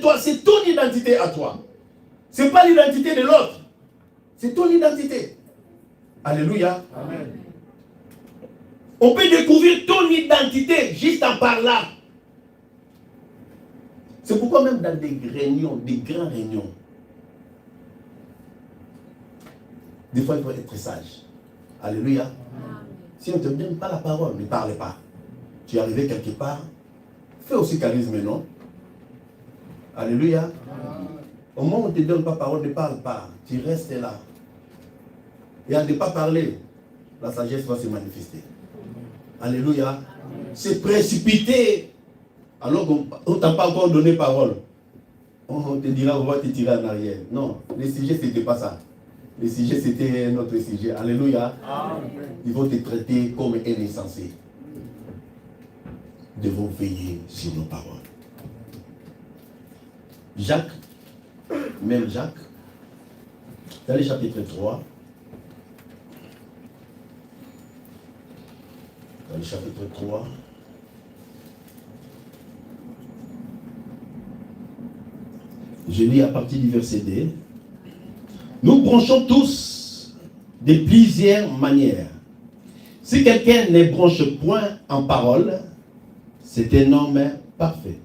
toi, c'est ton identité à toi. Ce n'est pas l'identité de l'autre. C'est ton identité. Alléluia. Amen. On peut découvrir ton identité juste en parlant. C'est pourquoi même dans des réunions, des grandes réunions, des fois il faut être sage. Alléluia. Amen. Si on ne te donne pas la parole, ne parle pas. Tu es arrivé quelque part, fais aussi charisme, non? Alléluia. Amen. Au moment où on ne te donne pas parole, ne parle pas. Tu restes là. Et à ne pas parler, la sagesse va se manifester. Alléluia. Amen. C'est précipité. Alors qu'on ne t'a pas encore donné parole. On te dira, on va te tirer en arrière. Non, le sujet, ce n'était pas ça. Le sujet, c'était notre sujet. Alléluia. Amen. Ils vont te traiter comme un insensé. Nous devons veiller sur nos paroles. Jacques, même Jacques, dans le chapitre 3, dans le chapitre 3, je lis à partir du verset 2. Nous branchons tous de plusieurs manières. Si quelqu'un ne branche point en parole, c'est un homme parfait,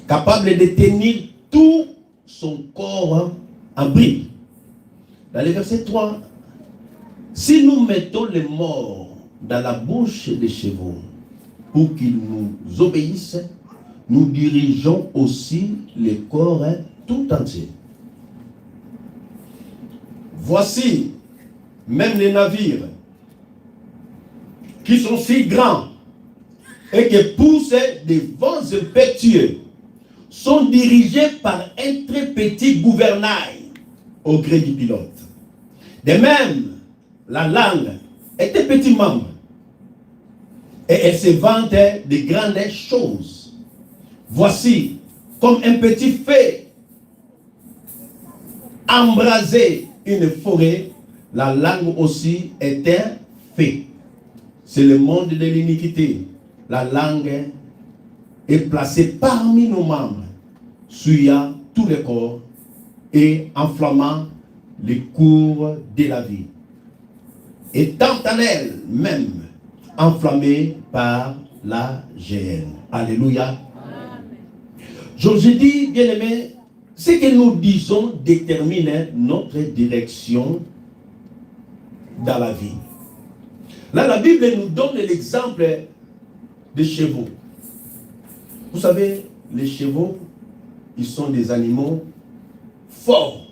capable de tenir tout son corps en bride. Dans le verset 3, si nous mettons les morts dans la bouche des chevaux pour qu'ils nous obéissent, nous dirigeons aussi les corps tout entiers. Voici même les navires qui sont si grands et qui poussent des vents impétueux sont dirigés par un très petit gouvernail au gré du pilote. De même, la langue est un petit membre et elle se vante de grandes choses. Voici, comme un petit feu embraser une forêt, la langue aussi est un feu. C'est le monde de l'iniquité. La langue est placée parmi nos membres, souillant tout le corps et enflammant les cours de la vie. Étant en elle-même enflammée par la géhenne. Alléluia. Je dis, bien-aimé, ce que nous disons détermine notre direction dans la vie. Là, la Bible nous donne l'exemple des chevaux. Vous savez, les chevaux, ils sont des animaux forts.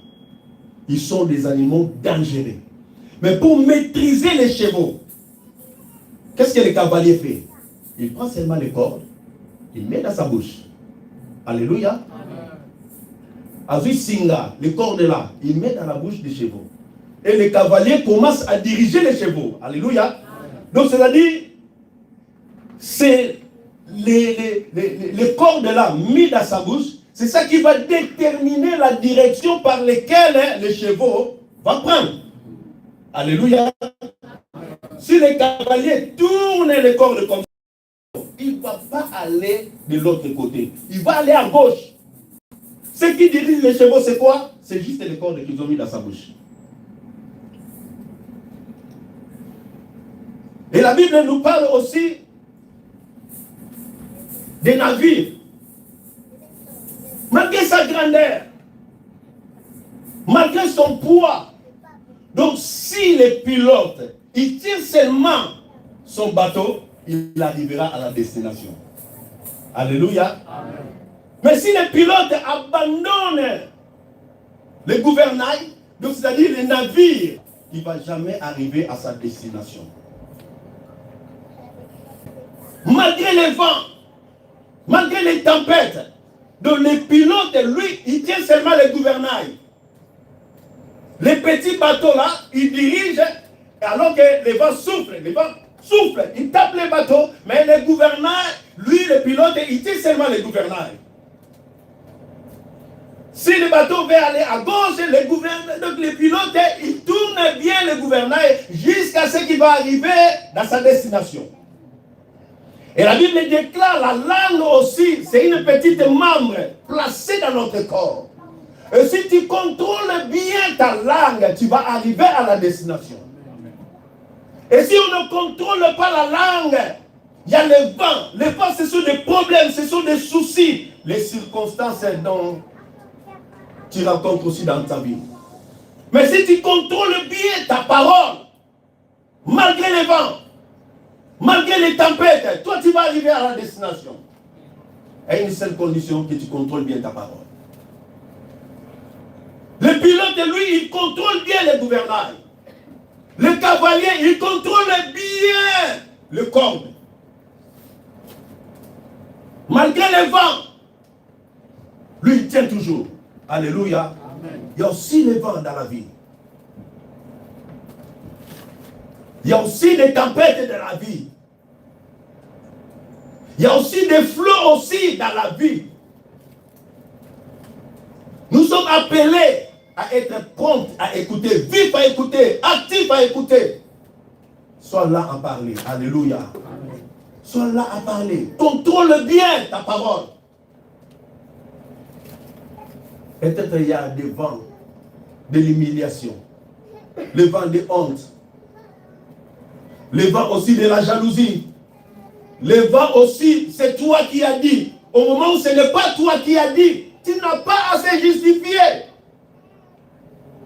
Ils sont des animaux dangereux. Mais pour maîtriser les chevaux, qu'est-ce que le cavalier fait? Il prend seulement les cordes, il met dans sa bouche. Alléluia. Azu Singa, les cordes là, il met dans la bouche des chevaux. Et le cavalier commence à diriger les chevaux. Alléluia. Donc c'est-à-dire, c'est les cordes là mis dans sa bouche, c'est ça qui va déterminer la direction par laquelle les chevaux vont prendre. Alléluia. Si le cavalier tourne les cordes comme ça, il ne va pas aller de l'autre côté. Il va aller à gauche. Ce qui dirige les chevaux, c'est quoi? C'est juste les cordes qu'ils ont mis dans sa bouche. Et la Bible nous parle aussi des navires. Malgré sa grandeur, malgré son poids, donc si le pilote, il tire seulement son bateau, il arrivera à la destination. Alléluia. Amen. Mais si le pilote abandonne le gouvernail, donc c'est-à-dire le navire, il ne va jamais arriver à sa destination. Malgré les vents, malgré les tempêtes, donc le pilote, lui, il tient seulement le gouvernail. Les petits bateaux là, ils dirigent, alors que les vents soufflent, ils tapent les bateaux, mais le gouvernail, lui, le pilote, il tient seulement le gouvernail. Si le bateau veut aller à gauche, donc le pilote, il tourne bien le gouvernail jusqu'à ce qu'il va arriver dans sa destination. Et la Bible déclare la langue aussi, c'est une petite membre placée dans notre corps. Et si tu contrôles bien ta langue, tu vas arriver à la destination. Et si on ne contrôle pas la langue, il y a le vent. Le vent, ce sont des problèmes, ce sont des soucis. Les circonstances dont tu rencontres aussi dans ta vie. Mais si tu contrôles bien ta parole, malgré les vents, malgré les tempêtes, toi tu vas arriver à la destination. À une seule condition, que tu contrôles bien ta parole. Le pilote, lui, il contrôle bien les gouvernails. Le cavalier, il contrôle bien le corps. Malgré les vents, lui, il tient toujours. Alléluia. Amen. Il y a aussi les vents dans la vie. Il y a aussi des tempêtes dans la vie. Il y a aussi des flots aussi dans la vie. Nous sommes appelés à être prompts à écouter, vifs à écouter, actifs à écouter. Sois là à parler. Alléluia. Amen. Sois là à parler. Contrôle bien ta parole. Peut-être il y a des vents de l'humiliation, le vent de honte, le vent aussi de la jalousie, le vent aussi, c'est toi qui as dit. Au moment où ce n'est pas toi qui as dit, tu n'as pas assez justifié.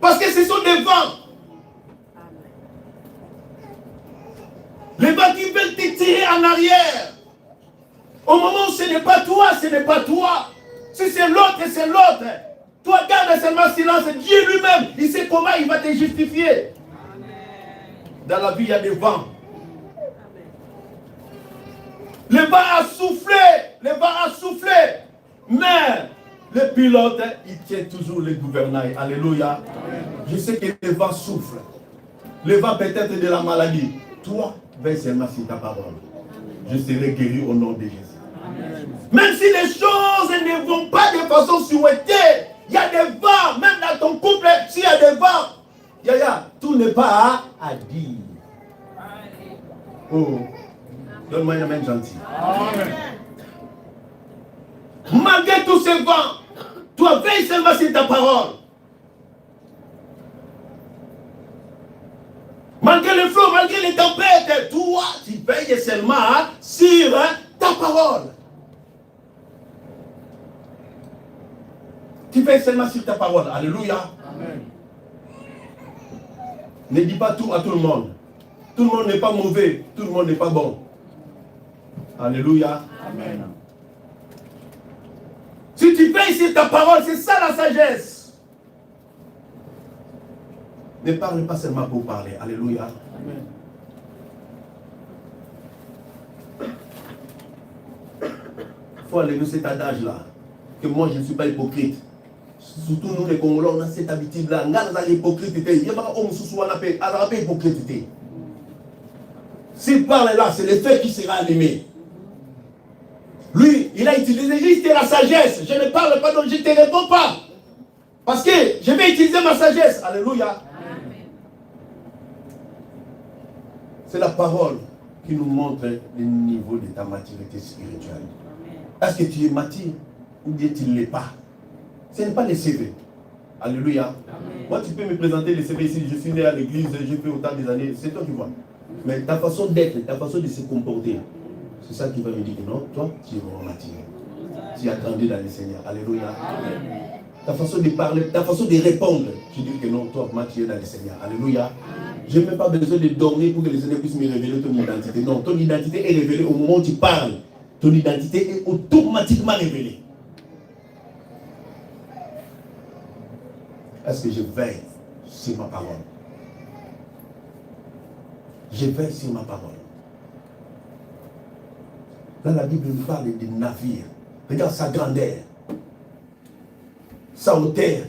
Parce que ce sont des vents. Les vents qui veulent te tirer en arrière. Au moment où ce n'est pas toi, ce n'est pas toi. Si c'est l'autre, c'est l'autre. Toi, garde seulement silence. Dieu lui-même, il sait comment il va te justifier. Dans la vie, il y a des vents. Le vent a soufflé. Le vent a soufflé. Mais le pilote, il tient toujours le gouvernail. Alléluia. Je sais que le vent souffle. Le vent peut-être de la maladie. Toi, veille seulement sur ta parole. Je serai guéri au nom de Jésus. Même si les choses ne vont pas de façon souhaitée, il y a des vents, même dans ton couple, s'il y a des vents, tout n'est pas à dire. Oh, donne-moi une main gentille. Malgré tous ces vents, toi veille seulement sur ta parole. Malgré le flot, malgré les tempêtes, toi, tu veilles seulement sur ta parole. Tu veilles seulement sur ta parole. Alléluia. Amen. Ne dis pas tout à tout le monde. Tout le monde n'est pas mauvais. Tout le monde n'est pas bon. Alléluia. Amen. Si tu veilles sur ta parole, c'est ça la sagesse. Ne parle pas seulement pour parler. Alléluia. Amen. Il faut enlever cet adage-là. Que moi, je ne suis pas hypocrite. Surtout nous, les Congolais, on a cette habitude-là. On a l'hypocrité. Il y a pas un hypocrite. S'il parle là, c'est le fait qui sera animé. Lui, il a utilisé juste la sagesse. Je ne parle pas, donc je ne te réponds pas. Parce que je vais utiliser ma sagesse. Alléluia. C'est la parole qui nous montre le niveau de ta maturité spirituelle. Est-ce que tu es mature ou bien tu ne l'es pas? Ce n'est pas les CV. Alléluia. Amen. Moi, tu peux me présenter les CV ici. Je suis né à l'église, j'ai fait autant des années. C'est toi qui vois. Mais ta façon d'être, ta façon de se comporter, c'est ça qui va me dire que non, toi, tu es vraiment mature. Tu as grandi dans le Seigneur. Alléluia. Amen. Ta façon de parler, ta façon de répondre, je dis que non, toi, tu es dans le Seigneur. Alléluia. Je n'ai même pas besoin de dormir pour que le Seigneur puisse me révéler ton identité. Non, ton identité est révélée au moment où tu parles. Ton identité est automatiquement révélée. Est-ce que je veille sur ma parole? Je veille sur ma parole. Là, la Bible nous parle des navires. Regarde sa grandeur, sa hauteur.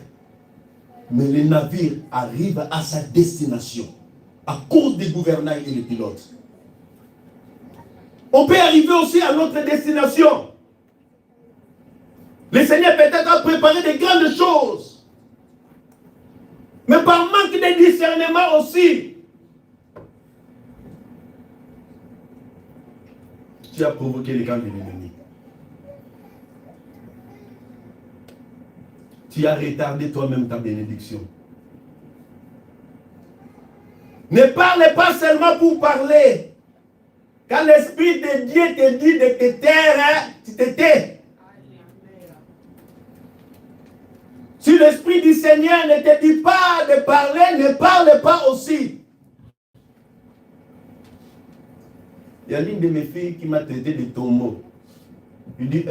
Mais les navires arrivent à sa destination à cause des gouvernails et des pilotes. On peut arriver aussi à notre destination. Le Seigneur peut-être a préparé de grandes choses. Mais par manque de discernement aussi. tu as provoqué les camps de l'ennemi. Tu as retardé toi-même ta bénédiction. Ne parlez pas seulement pour parler. Quand l'Esprit de Dieu te dit de te taire, tu te tais. Si l'Esprit du Seigneur ne te dit pas de parler, ne parle pas aussi. Il y a l'une de mes filles qui m'a traité de tombeau. Il dit,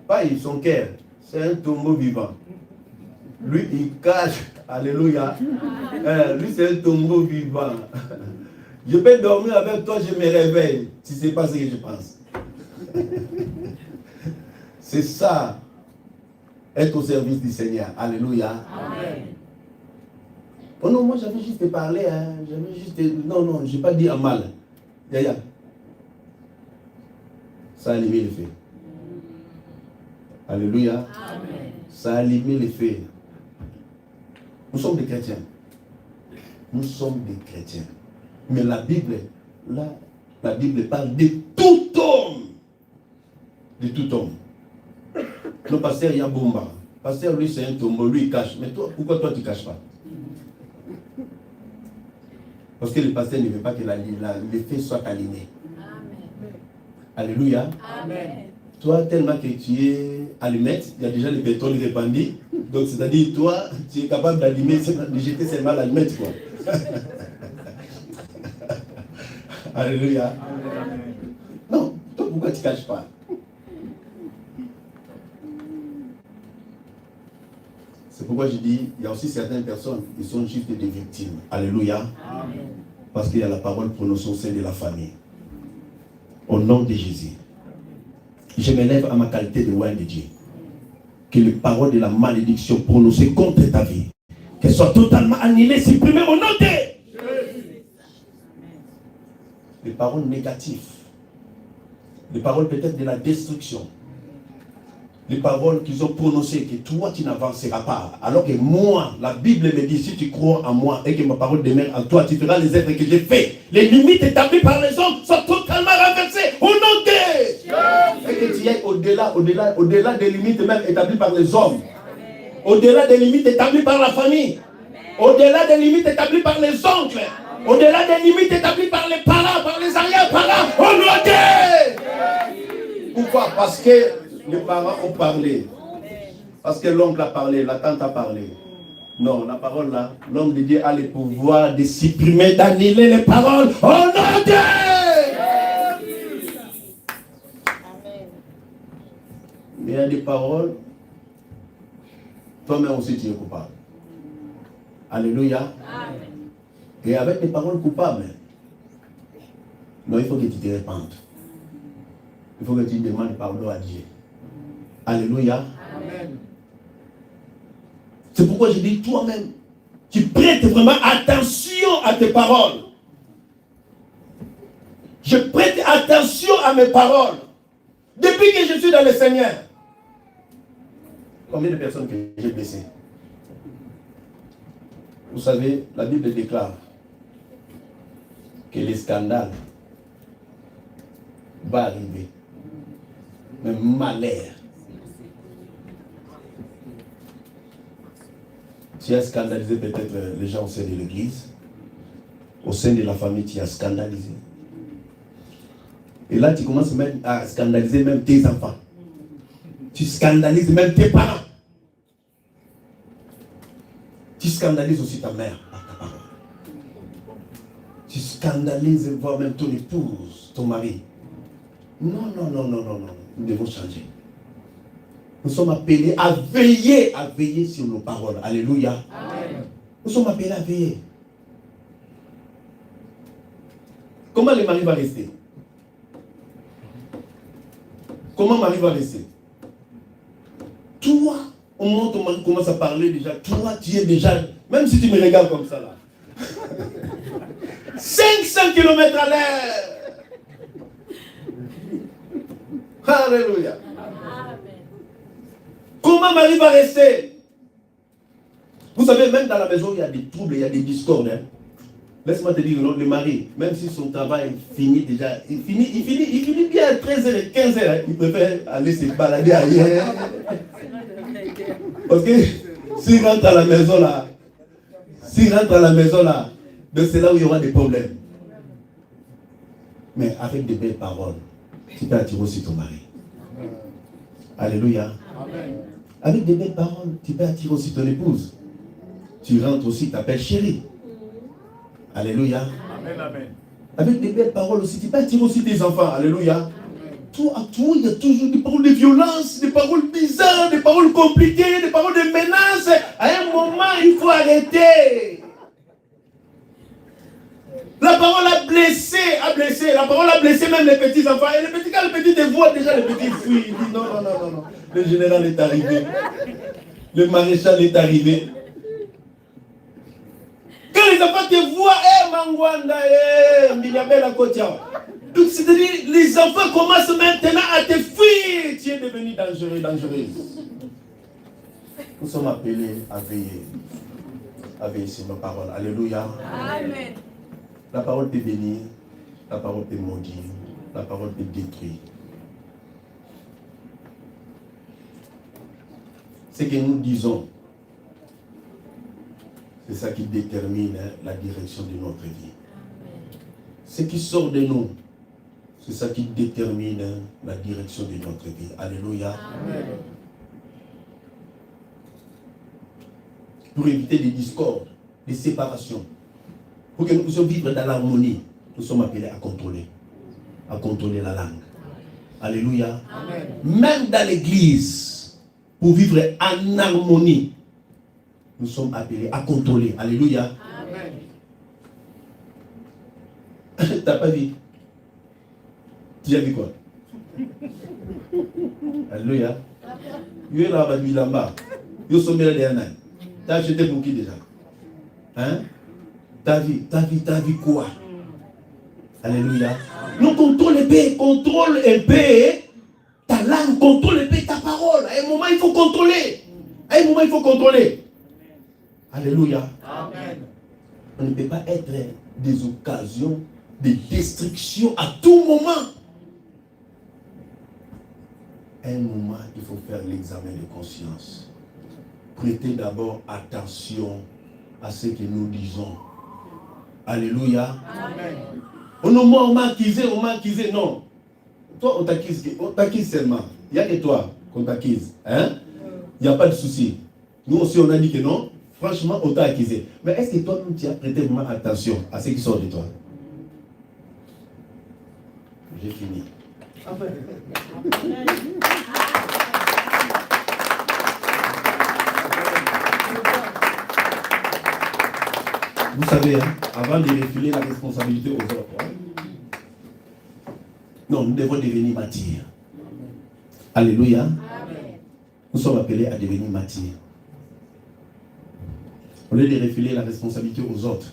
pas son cœur, c'est un tombeau vivant. Lui, il cache, alléluia. Lui, c'est un tombeau vivant. Je peux dormir avec toi, je me réveille. Tu ne sais pas ce que je pense. C'est ça, être au service du Seigneur. Alléluia. Amen. Oh non, moi j'avais juste parlé. J'avais juste... Non, je n'ai pas dit un mal. Yaya. Ça a allumé le feu. Alléluia. Amen. Ça a allumé le feu. Nous sommes des chrétiens. Nous sommes des chrétiens. Mais la Bible, là, la Bible parle de tout homme. De tout homme. Le pasteur Yabomba. Le pasteur, lui, c'est un tombeau, lui, il cache. Mais toi, pourquoi toi, tu ne caches pas? Parce que le pasteur ne veut pas que le feu soit allumé. Amen. Alléluia. Amen. Toi, tellement que tu es allumette, il y a déjà le pétrole répandu. Donc, c'est-à-dire, toi, tu es capable d'allumer, de jeter seulement l'allumette, quoi. Alléluia. Amen. Non, toi, pourquoi tu ne caches pas? C'est pourquoi je dis, il y a aussi certaines personnes qui sont juste des victimes. Alléluia. Amen. Parce qu'il y a la parole prononcée au sein de la famille. Au nom de Jésus. Je m'élève à ma qualité de roi de Dieu. Que les paroles de la malédiction prononcées contre ta vie, qu'elles soient totalement annulées, supprimées au nom de Jésus. Les paroles négatives. Les paroles peut-être de la destruction. Les paroles qu'ils ont prononcées, que toi tu n'avanceras pas. Alors que moi, la Bible me dit, si tu crois en moi et que ma parole demeure en toi, tu feras les œuvres que j'ai fait. Les limites établies par les hommes sont totalement renversées au nom de Dieu. Et que tu ailles au-delà des limites même établies par les hommes. Au-delà des limites établies par la famille. Au-delà des limites établies par les oncles. Au-delà des limites établies par les parents, par les arrière-parents. Au nom de Dieu. Pourquoi? Parce que les parents ont parlé. Parce que l'oncle a parlé, la tante a parlé. Non, la parole là, l'homme de Dieu a le pouvoir de supprimer, d'annuler les paroles. Oh non, Dieu! Mais il y a des paroles, toi-même aussi tu es coupable. Alléluia. Amen. Et avec des paroles coupables, non, il faut que tu te répandes. Il faut que tu demandes pardon à Dieu. Alléluia. Amen. C'est pourquoi je dis toi-même, tu prêtes vraiment attention à tes paroles. Je prête attention à mes paroles. Depuis que je suis dans le Seigneur. Combien de personnes que j'ai blessées? Vous savez, la Bible déclare que les scandales vont arriver. Mais malheur. Tu as scandalisé peut-être les gens au sein de l'église, au sein de la famille, tu as scandalisé. Et là, tu commences même à scandaliser même tes enfants. Tu scandalises même tes parents. Tu scandalises aussi ta mère par ta parole. Tu scandalises voire même ton épouse, ton mari. Non. Nous devons changer. Nous sommes appelés à veiller sur nos paroles. Alléluia. Amen. Nous sommes appelés à veiller. Comment le mari va rester? Comment Marie va rester? Toi, au moment où on commence à parler déjà, toi, tu es déjà, même si tu me regardes comme ça là, 500 km à l'heure. Alléluia. Comment Marie va rester? Vous savez, même dans la maison, il y a des troubles, il y a des discordes. Hein? Laisse-moi te dire, non, le mari, même si son travail finit déjà, il finit bien à 13h, 15h, il préfère aller se balader ailleurs. Parce que s'il rentre à la maison là, c'est là où il y aura des problèmes. Mais avec de belles paroles, tu peux attirer aussi ton mari. Alléluia. Amen. Avec de belles paroles, tu peux attirer aussi ton épouse. Tu rentres aussi, tu t'appelles chérie. Alléluia. Amen, amen. Avec des belles paroles aussi, tu peux attirer aussi tes enfants. Alléluia. Tout à tout, il y a toujours des paroles de violence, des paroles bizarres, des paroles compliquées, des paroles de menaces. À un moment, il faut arrêter. La parole a blessé. La parole a blessé même les petits enfants. Et les petits, quand les petits te voient déjà, les petits fuient. Ils disent non. Le général est arrivé. Le maréchal est arrivé. Quand les enfants te voient, Mangwanda, Mbiliabela Kotia. Donc c'est-à-dire, les enfants commencent maintenant à te fuir. Tu es devenu dangereuse. Nous sommes appelés à veiller sur nos paroles. Alléluia. Amen. La parole te bénit, la parole te maudit, la parole te détruit. Ce que nous disons, c'est ça qui détermine la direction de notre vie. Ce qui sort de nous, c'est ça qui détermine la direction de notre vie. Alléluia. Amen. Pour éviter des discordes, des séparations, pour que nous puissions vivre dans l'harmonie, nous sommes appelés à contrôler la langue. Alléluia. Amen. Même dans l'église, pour vivre en harmonie, nous sommes appelés à contrôler. Alléluia. Amen. T'as pas vu? Tu as vu quoi? Alléluia. Tu es là, là-bas. Tu as acheté pour qui déjà? Hein? T'as vu quoi? Alléluia. Nous contrôle épée ta langue, contrôle épée ta parole. À un moment, il faut contrôler. Alléluia. Amen. On ne peut pas être des occasions de destruction à tout moment. À un moment, il faut faire l'examen de conscience. Prêtez d'abord attention à ce que nous disons. Alléluia. Amen. On m'a accusé, non. Toi, on t'accuse seulement. Il n'y a que toi qu'on t'accuse. Hein? Il n'y a pas de souci. Nous aussi, on a dit que non. Franchement, on t'a accusé. Mais est-ce que toi, tu as prêté vraiment attention à ce qui sort de toi? J'ai fini. Vous savez, hein, avant de refiler la responsabilité aux autres, hein, non, nous devons devenir martyrs. Alléluia. Amen. Nous sommes appelés à devenir martyrs. Au lieu de refiler la responsabilité aux autres,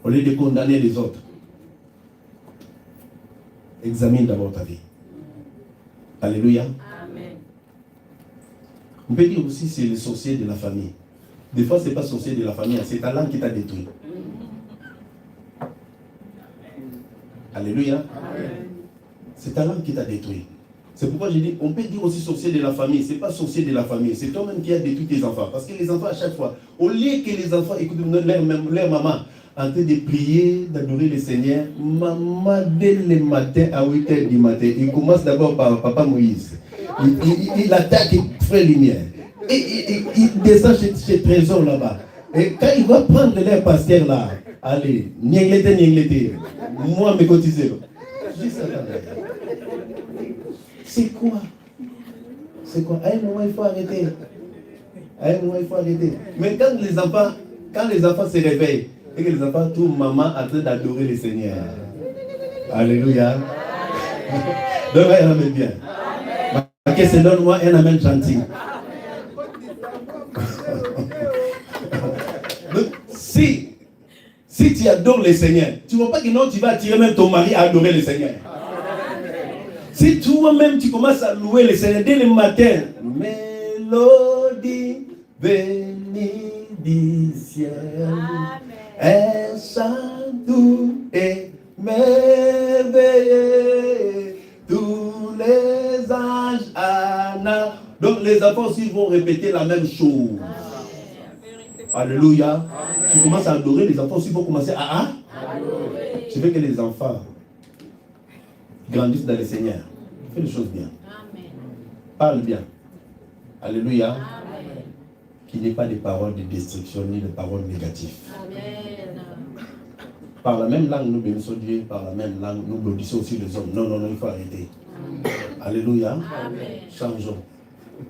au lieu de condamner les autres, examine d'abord ta vie. Alléluia. Amen. On peut dire aussi que c'est le sorcier de la famille. Des fois, ce n'est pas sorcier de la famille, c'est ta langue qui t'a détruit. Alléluia. Amen. C'est ta langue qui t'a détruit. C'est pourquoi je dis, on peut dire aussi sorcier de la famille. Ce n'est pas sorcier de la famille, c'est toi-même qui as détruit tes enfants. Parce que les enfants, à chaque fois, au lieu que les enfants écoutent leur maman en train de prier, d'adorer le Seigneur, maman, dès le matin, à 8h du matin, il commence d'abord par Papa Moïse. Il attaque Frère Lumière. Et il descend chez Trésor là-bas. Et quand il va prendre leur pasteur là, allez, nienglété, moi me cotiser. C'est quoi? À un moment, il faut arrêter. Mais quand les enfants se réveillent, et que les enfants trouvent maman en train d'adorer le Seigneur. Alléluia. Donne-moi un amen bien. Ok, c'est donne-moi un amen gentil. Donc, si tu adores le Seigneur, tu ne vois pas que non, tu vas attirer même ton mari à adorer le Seigneur. Si toi-même tu commences à louer le Seigneur dès le matin, mélodie bénie du ciel, est enfants aussi vont répéter la même chose. Alléluia. Tu commences à adorer, les enfants aussi vont commencer à adorer. Tu veux que les enfants grandissent dans le Seigneur. Fais les choses bien. Parle bien. Alléluia. Qu'il n'y ait pas de paroles de destruction ni de paroles négatives. Par la même langue, nous bénissons Dieu. Par la même langue, nous maudissons aussi les hommes. Non, il faut arrêter. Alléluia. Changeons.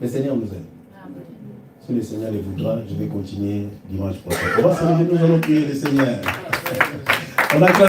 Le Seigneur nous aime. Si le Seigneur le voudra, je vais continuer dimanche prochain. Nous allons prier le Seigneur. On a